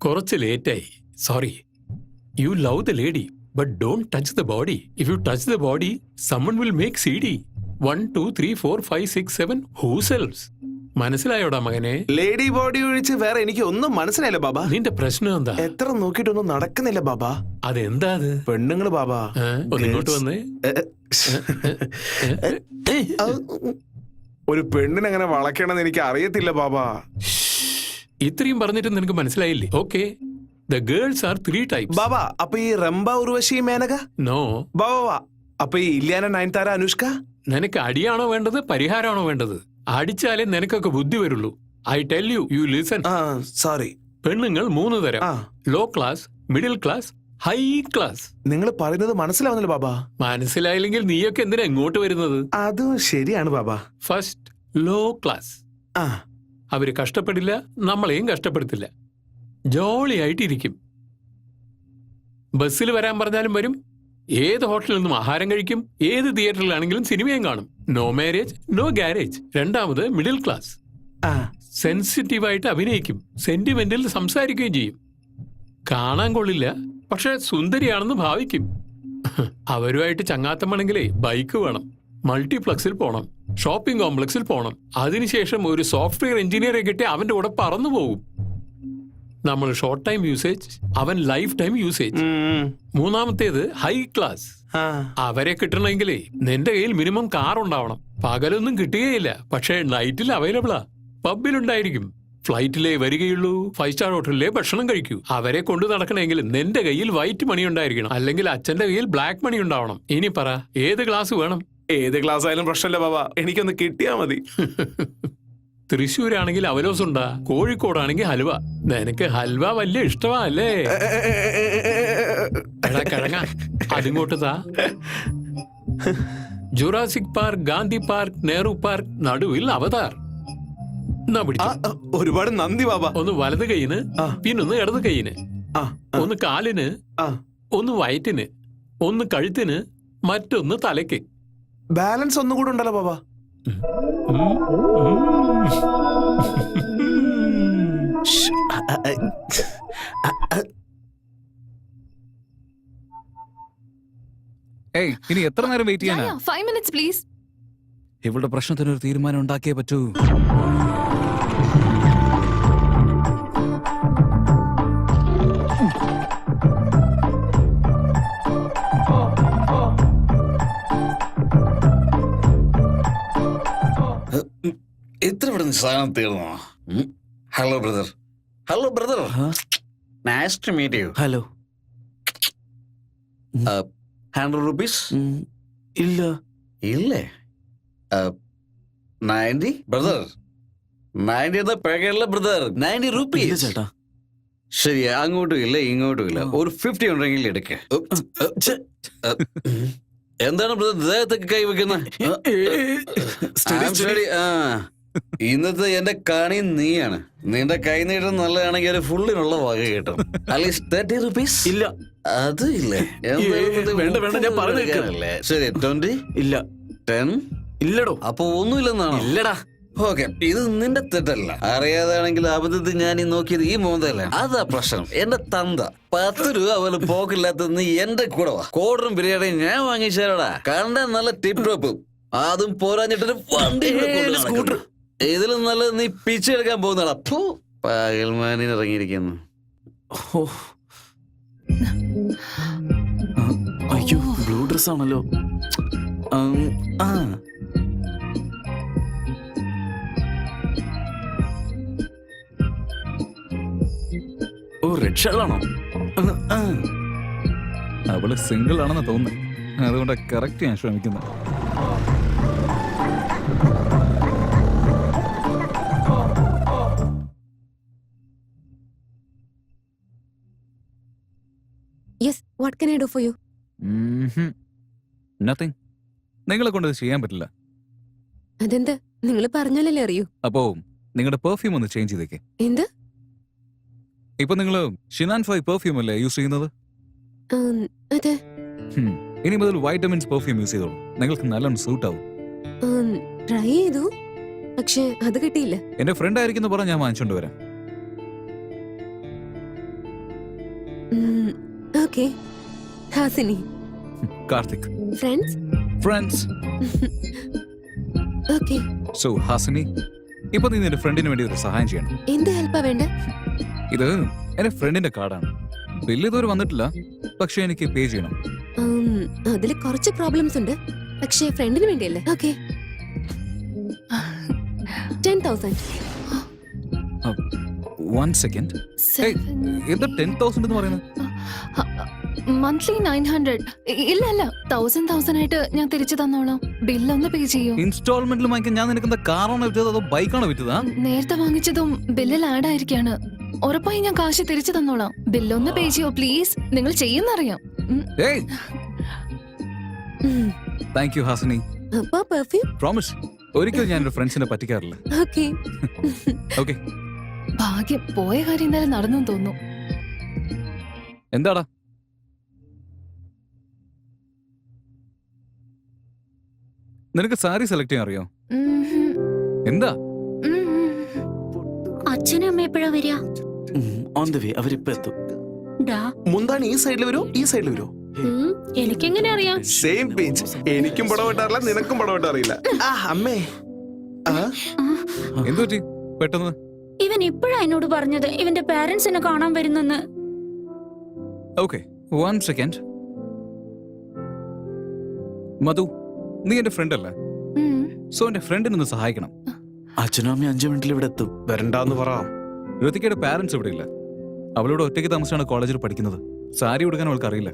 കുറച്ച് ലേറ്റായി, sorry. You love the lady but don't touch the body. If you touch the body someone will make CD. 1 2 3 4 5 6 7 who sells? മനസ്സിലായോടാ മകനെ? Lady body ഒഴിച്ച് വേറെ എനിക്ക് ഒന്നും മനസ്സിലായില്ല ബാബാ. നിന്റെ പ്രശ്നം എന്താ? എത്ര നോക്കിയിട്ടൊന്നും നടക്കുന്നില്ല ബാബാ. അതെന്താ അത്? പെണ്ണുങ്ങള് ബാബാ. ഒന്നിങ്ങോട്ട് വന്നേ. ഒരു പെണ്ണിനെങ്ങനെ വളയ്ക്കണമെന്ന് എനിക്ക് അറിയത്തില്ല ബാബാ. ഇത്രയും പറഞ്ഞിട്ട് നിനക്ക് മനസ്സിലായില്ലേ? Okay, the girls are 3 types. Baba, അപ്പൊ ഈ റംബ, ഉർവശി, മേനക? നോ. ബാബാ, അപ്പൊ ഈ ഇല്യാന, നയൻതാര, അനുഷ്ക? നിനക്ക് അടിയാണോ വേണ്ടത്, പരിഹാരമാണോ വേണ്ടത്? അടിച്ചാലേ നിനക്കൊക്കെ ബുദ്ധി വരുള്ളൂ. I tell you, you listen. Sorry. പെണ്ണുങ്ങൾ 3 തരം: low class, middle class, high class. നിങ്ങൾ പറയുന്നത് മനസ്സിലാവുന്നില്ല ബാബാ. മനസ്സിലായില്ലെങ്കിൽ നീയൊക്കെ എന്തിനാ ഇങ്ങോട്ട് വരുന്നത്? അതും ശരിയാണ് ബാബാ. First low class. അവര് കഷ്ടപ്പെടില്ല, നമ്മളെയും കഷ്ടപ്പെടുത്തില്ല. ജോളിയായിട്ടിരിക്കും. ബസ്സിൽ വരാൻ പറഞ്ഞാലും വരും, ഏത് ഹോട്ടലിൽ നിന്നും ആഹാരം കഴിക്കും, ഏത് തിയേറ്ററിലാണെങ്കിലും സിനിമയും കാണും. No marriage, no garage. രണ്ടാമത് മിഡിൽ ക്ലാസ്. സെൻസിറ്റീവായിട്ട് അഭിനയിക്കും, സെന്റിമെന്റിൽ സംസാരിക്കുകയും ചെയ്യും. കാണാൻ കൊള്ളില്ല, പക്ഷെ സുന്ദരിയാണെന്ന് ഭാവിക്കും. അവരുമായിട്ട് ചങ്ങാത്തമാണെങ്കിലേ ബൈക്ക് വേണം, മൾട്ടിപ്ലക്സിൽ പോണം, ഷോപ്പിംഗ് കോംപ്ലക്സിൽ പോണം. അതിനുശേഷം ഒരു സോഫ്റ്റ്വെയർ എഞ്ചിനീയറെ കിട്ടി അവന്റെ കൂടെ പറന്നു പോകും. നമ്മൾ ഷോർട്ട് ടൈം യൂസേജ്, അവൻ ലൈഫ് ടൈം യൂസേജ്. മൂന്നാമത്തേത് ഹൈ ക്ലാസ്. അവരെ കിട്ടണമെങ്കിലേ നിന്റെ കയ്യിൽ മിനിമം കാർ ഉണ്ടാവണം. പകലൊന്നും കിട്ടുകയില്ല, പക്ഷേ നൈറ്റിൽ അവൈലബിളാ. പബ്ബിലുണ്ടായിരിക്കും. ഫ്ലൈറ്റിലേ വരികയുള്ളൂ, 5 സ്റ്റാർ ഹോട്ടലിലെ ഭക്ഷണം കഴിക്കൂ. അവരെ കൊണ്ടു നടക്കണമെങ്കിൽ നിന്റെ കയ്യിൽ വൈറ്റ് മണി ഉണ്ടായിരിക്കണം, അല്ലെങ്കിൽ അച്ഛന്റെ കയ്യിൽ ബ്ലാക്ക് മണി ഉണ്ടാവണം. ഇനി പറ, ഏത് ക്ലാസ് വേണം? ഏത് ക്ലാസ് ആയാലും പ്രശ്നമില്ല ബാബാ, എനിക്കൊന്ന് കിട്ടിയാ മതി. തൃശ്ശൂരാണെങ്കിൽ അവലോസുണ്ടാ, കോഴിക്കോടാണെങ്കിൽ ഹൽവ. നിനക്ക് ഹൽവ വലിയ ഇഷ്ടമാ അല്ലേ? എടാ കിഴങ്ങ, അതിങ്ങോട്ട് താ. Jurassic park, Gandhi park, Nehru park, നടുവിൽ അവതാർ. ഒരുപാട് നന്ദി ബാബാ. ഒന്ന് വലത് കൈയിന്, പിന്നൊന്ന് ഇടത് കൈയിന്, ഒന്ന് കാലിന്, ഒന്ന് വയറ്റിന്, ഒന്ന് കഴുത്തിന്, മറ്റൊന്ന് തലയ്ക്ക്. ബാലൻസ് ഒന്നും കൂടെ ഉണ്ടല്ലോ ബാബാ. ഇനി എത്ര നേരം വെയിറ്റ് ചെയ്യാനാ? 5 minutes please. ഇവളുടെ പ്രശ്നത്തിനൊരു തീരുമാനം ഉണ്ടാക്കിയേ പറ്റൂ. എത്ര പെട്ടെന്ന് സാധനം തീർന്നോ? Hello brother. Hello brother, nice to meet you. Hello. 100 rupees? ഇല്ല. ഇല്ലേ? 90 ബ്രദർ. 90 എന്ന പേക്കല്ല ബ്രദർ, 90 rupees. ചേട്ടാ ശരി, അങ്ങോട്ടും ഇല്ല ഇങ്ങോട്ടും ഇല്ല. ഒരു 50 ഉണ്ടെങ്കിൽ എടുക്ക. എന്താണ് ബ്രദർ ദേഹത്തൊക്കെ കൈവെക്കുന്നത്? ഇന്നത്തെ എന്റെ കാണി നീയാണ്. നിന്റെ കൈ നീട്ടം നല്ലതാണെങ്കിൽ ഒരു ഫുള്ളിനുള്ള വക കിട്ടും. At least 30 rupees? ഇല്ല. അത് ഇല്ലേ? വേണ്ട വേണ്ട, ഞാൻ പറഞ്ഞല്ലേ. ശരി, 20? ഇല്ല. 10? ഇല്ലടോ. അപ്പൊ ഒന്നുമില്ലെന്നാണോ? ഇല്ലടാ. ഓക്കെ, ഇത് നിന്റെ തെറ്റല്ല. അറിയാതാണെങ്കിൽ അബദ്ധത്തിൽ ഞാൻ ഈ നോക്കിയത് ഈ മോന്തല്ല. അതാ പ്രശ്നം. എന്റെ തന്ത 10 രൂപ പോലും പോക്കില്ലാത്ത നീ എന്റെ കൂടെ വാ. കോടറും ബിരിയാണിയും ഞാൻ വാങ്ങിച്ചാലോടാ. കണ്ട നല്ല ടിപ്പ് ടോപ്പ്, അതും പോരാഞ്ഞിട്ടൊരു വണ്ടി സ്കൂട്ടർ. ഇതിലും നല്ലത് നീ പിച്ചെടുക്കാൻ പോകുന്നടാ. പകൽമാനിൽ ഇറങ്ങിയിരിക്കുന്നു. അയ്യോ, ബ്ലൂ ഡ്രസ് ആണല്ലോ. ഓ, റെഡ് ഷർട്ടാണോ? അവള് സിംഗിൾ ആണെന്ന് തോന്നുന്നു, അതുകൊണ്ട് കറക്റ്റ് ഞാൻ ശ്രമിക്കുന്നത്. Yes, what can I do for you? Nothing. നിങ്ങളെ കൊണ്ട് ഇത് ചെയ്യാൻ പറ്റില്ല. അതെന്താ? നിങ്ങൾ പറഞ്ഞാലല്ലേ അറിയൂ. അപ്പോ നിങ്ങളുടെ പെർഫ്യൂം ഒന്ന് ചേഞ്ച് ചെയ്തേക്ക്. എന്ത്? ഇപ്പൊ നിങ്ങൾ ഷിനാൻ 5 പെർഫ്യൂം അല്ലേ യൂസ് ചെയ്യുന്നത്? അതെ. ഇനി മുതൽ വൈറ്റമിൻസ് പെർഫ്യൂം യൂസ് ചെയ്തോളൂ. നിങ്ങൾക്ക് നല്ലോണം സൂട്ട് ആവും. ട്രൈ ചെയ്തു, പക്ഷെ അത് കിട്ടിയില്ല. എന്റെ ഫ്രണ്ട് ആയിരിക്കും പറഞ്ഞ ഞാൻ വാങ്ങിച്ചോണ്ട് വരാം. Okay. Hasini. Karthik. Friends. Okay. So Hasini, ഇപ്പൊ നീ നിന്റെ ഫ്രണ്ടിന് വേണ്ടി ഒരു സഹായം ചെയ്യണം. എന്ത് ഹെൽപ്പാ വേണ്ട? ഇത് എന്റെ ഫ്രണ്ടിന്റെ കാർഡാണ്. ബില്ല് ഇതുവരെ വന്നിട്ടില്ല, പക്ഷെ എനിക്ക് പേ ചെയ്യണം. അതിൽ കുറച്ച് പ്രോബ്ലംസ് ഉണ്ട്, പക്ഷേ ഫ്രണ്ടിന് വേണ്ടിയല്ലേ. ഓക്കെ. 10,000. 1 സെക്കൻഡ്. എന്താ 10,000 എന്ന് പറയുന്നത്? മന്ത്ലി 900. ഇല്ല 1000 ആയിട്ട് ഞാൻ തിരിച്ചു തന്നോളാം. ബില്ലൊന്ന് പേ ചെയ്യൂ. ഇൻസ്റ്റാൾമെന്റിൽ വാങ്ങിക്കാൻ ഞാൻ നിനക്ക് എന്താ കാറാണോ വിറ്റത് അതോ ബൈക്കാണോ വിറ്റതാ? നേരത്തെ വാങ്ങിച്ചതും ബില്ലിൽ ആഡ് ആയിരിക്കാണ്. ഉറപ്പായി ഞാൻ കാശ് തിരിച്ചു തന്നോളാം. ബില്ലൊന്ന് പേ ചെയ്യോ പ്ലീസ്. നിങ്ങൾ ചെയ്യുന്നറിയാം. Thank you Hasini. അപ്പൊ പെർഫ്യൂം. പ്രോമിസ്, ഒരിക്കലും ഞാൻ എന്റെ ഫ്രണ്ട്സിനെ പറ്റിക്കാറില്ല. ഓക്കെ. ഓക്കെ. ഭാഗ്യം, പോയ കാര്യം എന്തായാലും നടന്നു തോന്നുന്നു. എന്താടാ? നിനക്ക് സാരി സെലക്ട് ചെയ്യാൻ അറിയോ? എന്താ? അച്ഛനും അമ്മ എപ്പോഴാ വരിക? ഓൺ ദ വേ, അവരിപ്പോ എത്തും. മുന്താണി ഈ സൈഡിൽ വരുമോ ഈ സൈഡിൽ വരുമോ? എനിക്കെങ്ങനെ അറിയാം? Same page. എനിക്കും പടം ഇട്ടാറില്ല, നിനക്കും പടം ഇട്ടറിയില്ല. അമ്മേ. എന്തു പറ്റി പെട്ടെന്ന്? ഇവൻ ഇപ്പോഴാ എന്നോട് പറഞ്ഞത് ഇവന്റെ പാരന്റ്സ് എന്നെ കാണാൻ വരുന്നെന്ന്. Okay, 1 second. മധു, നീ എന്റെ ഫ്രണ്ട് അല്ലേ? സോ എന്റെ ഫ്രണ്ടിനൊന്ന് സഹായിക്കണം. അച്ഛനും അമ്മയും 5 മിനിറ്റിൽ ഇവിടെ എത്തും. വരണ്ടാന്ന് പറ. ഋതികയുടെ പാരന്റ്സ് ഇവിടെ ഇല്ല. അവളോട് ഒറ്റയ്ക്ക് താമസിച്ചാണ് കോളേജിൽ പഠിക്കുന്നത്. സാരി ഉടുക്കാൻ അവൾക്ക് അറിയില്ല.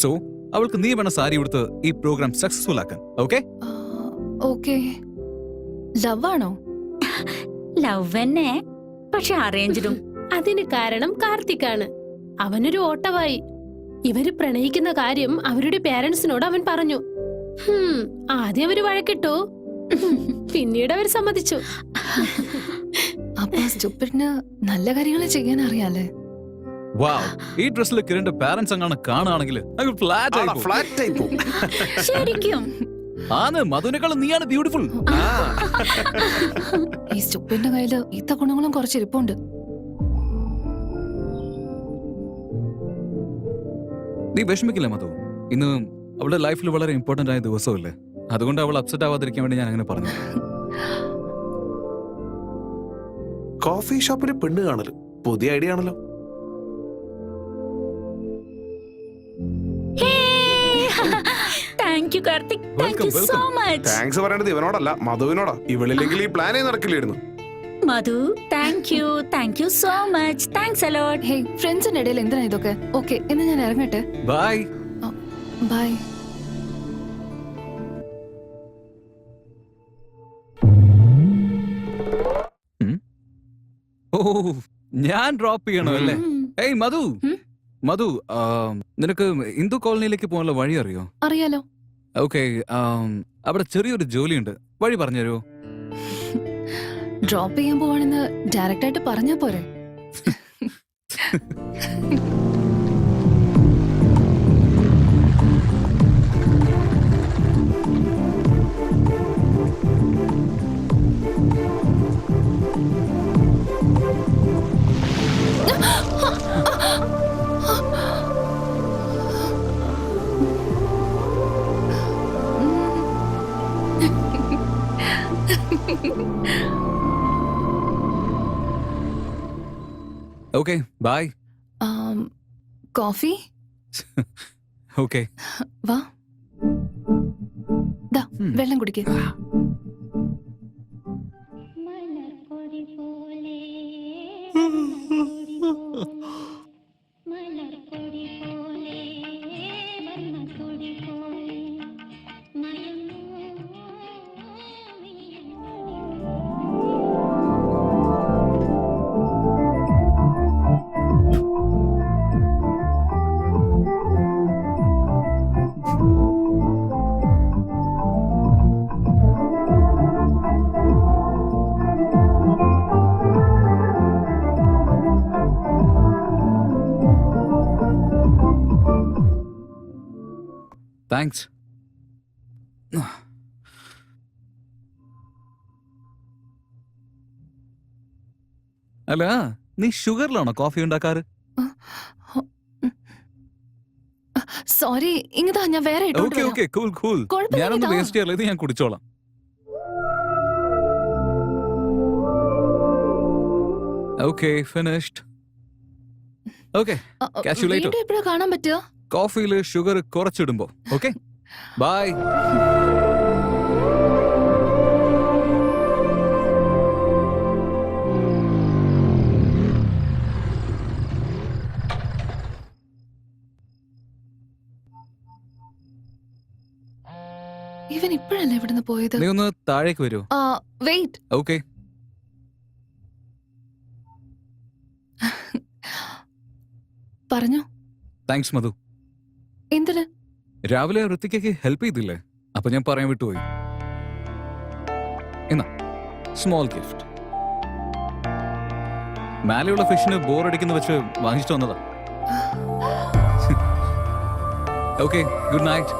സോ അവൾക്ക് നീ വേണം സാരി ഉടുത്ത് ഈ പ്രോഗ്രാം സക്സസ്ഫുൾ ആക്കാൻ. ഓക്കെ? ഓക്കെ. ലവ് ആണോ? ലവ് തന്നെ, പക്ഷെ അറേഞ്ച്ഡും. അതിന് കാരണം കാർത്തിക്കാണ്. അവനൊരു ഓട്ടവായി. ഇവര് പ്രണയിക്കുന്ന കാര്യം അവരുടെ പേരൻസിനോട് അവൻ പറഞ്ഞു. ആദ്യം അവര് വഴക്കിട്ടു, പിന്നീട് അവർ സമ്മതിച്ചു. അപ്പൊ സ്റ്റുപ്പിഡിന് നല്ല കാര്യങ്ങൾ ചെയ്യാൻ അറിയാലേ. വാവ്, ഈ ഡ്രസ്സിൽ കിരണിന്റെ പാരന്റ്സ് അങ്ങാണ് കാണുകയാണെങ്കിൽ ഫ്ലാറ്റ് ആയി പോകും. ശരിക്കും ആണ്, മധുവിനേക്കാളും നീയാണ് ബ്യൂട്ടിഫുൾ. ഈ സ്റ്റുപ്പിഡിന്റെ കയ്യില് ഇത്ത ഗുണങ്ങളും കുറച്ച് ഇരിപ്പുണ്ട്. നീ വിഷമിക്കില്ല മധു. ഇന്ന് അവളുടെ ലൈഫിൽ വളരെ ഇമ്പോർട്ടന്റ് ആയ ദിവസമല്ലേ, അതുകൊണ്ട് അവൾ അപ്സെറ്റ് ആവാതിരിക്കാൻ വേണ്ടി ഞാൻ അങ്ങനെ പറഞ്ഞു. കോഫി ഷോപ്പിൽ പെണ്ണ് കാണല് പുതിയ ഐഡിയ ആണല്ലോ. Thank you Karthik, thank you so much. Thanks പറയേണ്ടത് ഇവനോടല്ല, മധുവിനോടാ. ഇവളില്ലെങ്കിൽ ഈ പ്ലാനേ നടക്കില്ലായിരുന്നു. Madhu, thank you so much. Thanks a lot. Hey, ഫ്രണ്ട്സിന്റെ ഇടയിൽ എന്തിനാ ഇതൊക്കെ? ഓക്കെ, എന്നാ ഞാൻ ഇറങ്ങട്ടെ. ബൈ. ബൈ. ഓ, ഞാൻ ഡ്രോപ്പ് ചെയ്യണോ അല്ലേ? ഏയ് മധു, മധു, നിനക്ക് ഹിന്ദു കോളനിയിലേക്ക് പോകാനുള്ള വഴി അറിയോ? അറിയാലോ. ഓക്കെ, അവിടെ ചെറിയൊരു ജോലിയുണ്ട്, വഴി പറഞ്ഞുതരുമോ? ഡ്രോപ്പ് ചെയ്യാൻ പോവാണെന്ന് ഡയറക്റ്റ് ആയിട്ട് പറഞ്ഞാ പോരെ? Okay, by. കോഫി? ഓക്കെ, വാ, ദാ വെള്ളം കുടിക്കേ. താങ്ക്സ്. അല്ല, നീ ഷുഗറിലാണോ കോഫി ഉണ്ടാക്കാറ്? സോറി, ഇങ്ങതാ ഞാൻ വേറെ ഇട്ടോണ്ട് ഓക്കെ വരാം. Okay, cool cool. കുഴപ്പമില്ല, ഞാനൊന്നും ഇതാ. വേസ്റ്റ് ചെയ്യാറില്ല, ഇത് ഞാൻ കുടിച്ചോളാം. Okay, finished. Okay, catch you later. വീണ്ടും എപ്പോഴാ കാണാൻ പറ്റുക? കോഫിയിൽ ഷുഗർ കുറച്ചിടുമ്പോ. Okay, bye. ഇവൻ ഇപ്പോഴല്ലേ ഇവിടുന്ന് പോയത്? നീ ഒന്ന് താഴേക്ക് വരുമോ? വെയിറ്റ്. ഓക്കെ. പറഞ്ഞു. താങ്ക്സ് മധു. എന്തിന്? രാവിലെ ഋത്തിക്കയ്ക്ക് ഹെൽപ്പ് ചെയ്തില്ലേ? അപ്പൊ ഞാൻ പറയാൻ വിട്ടുപോയി. എന്നാ സ്മോൾ ഗിഫ്റ്റ്. മേലെയുള്ള ഫിഷിന് ബോർ അടിക്കുന്ന വെച്ച് വാങ്ങിച്ചിട്ട് വന്നതാ. Okay, good night.